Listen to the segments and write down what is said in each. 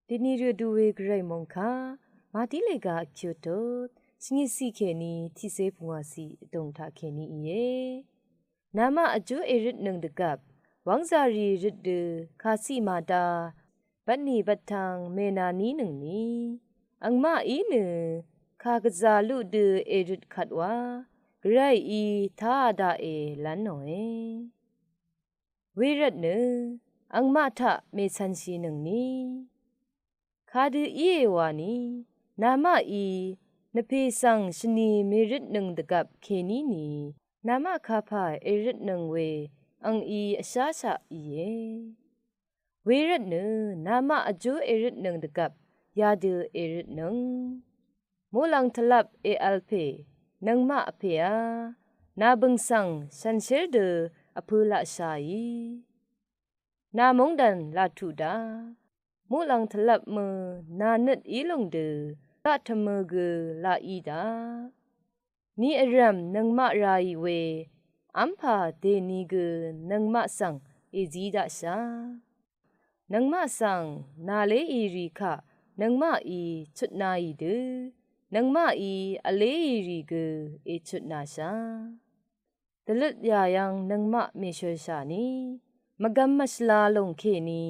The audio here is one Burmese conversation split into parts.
ဒီနီရဒူဝေဂရိတ်မုန်ခါမာတီလေကကျိုတိုစငိစီခေနီတီစေဖုံဝစီတုံထခေနီယေနာမအကျိုအေရစ်နုံတကပ်ဝမ်ဇာရီရစ်ဒခါစီမာတာဘတ်နီဘတ်ထံမေနာနီနုံနီအင်မအီနခါကဇာလူဒအေရစ်ခတ်ဝါဂရိုက်ဤသာဒါအေလန်နောေဝေရတ်နအင်မထမေဆန်စီနုံနီခါဒီအေဝါနီနာမဤနဖေဆောင်ရှနီမေရစ်နုံတကပ်ခေနီနီနာမခါဖာအေရစ်နုံဝေအန်ဤအရှားရှာဤယေဝေရတ်နနာမအကျိုးအေရစ်နုံတကပ်ယာဒူအေရစ်နုံမိုလန်ထလပ်အေအလ်ဖေနံမအဖေယာနာဘင်ဆောင်ဆန်ရှဲဒအဖူလာရှာယီနာမုန်ဒန်လာထုဒါမိုလန်ထလပ်မနာနတ်ဤလုံဒကထမဂလာဤဒါနီအရမ်နံမရာယီဝေအမ်ဖာဒေနီဂနံမဆန်အေဇီဒါရှာနံမဆန်နာလေဤရီခနံမဤချွတ်နာဤဒနံမဤအလေးဤရီဂအေချွတ်နာရှာဒလတ်ယာယံနံမမေရွှေရှာနီမဂမ်မစလာလုံခေနီ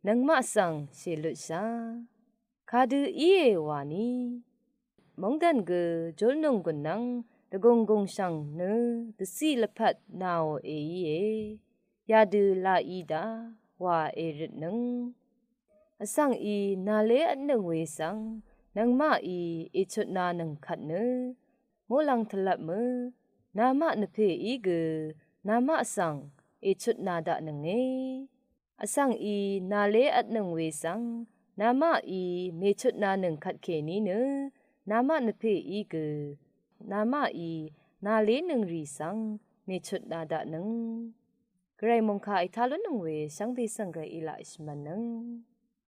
နံမဆန်ရှေလွတ်ရှာခါဒူဤေဝါနီမုန်ဒန်ဂဂျိုလ်နုံကွနံတဂုံဂုံရှန်နဒစီလဖတ်နာအိုအေယေယာဒူလာဤဒါဝါအေရနံအဆန့်ဤနာလေအနှံဝေဆန်နံမဤအေချွတ်နာနံခတ်နမိုလန်ထလတ်မနာမနဖေဤဂနာမအဆန့်အေချွတ်နာဒနငေအဆန့်ဤနာလေအနှံဝေဆန်နာမဤမေချွတ်နာနံခတ်ခေနီနနာမနဖေဤဂနာမဤနာလေးနံရီဆန်မေချွတ်နာဒနံဂရိမုန်ခါအိထာလနံဝေရှန်ဒေဆန်ဂရိအီလာအစ်မနံ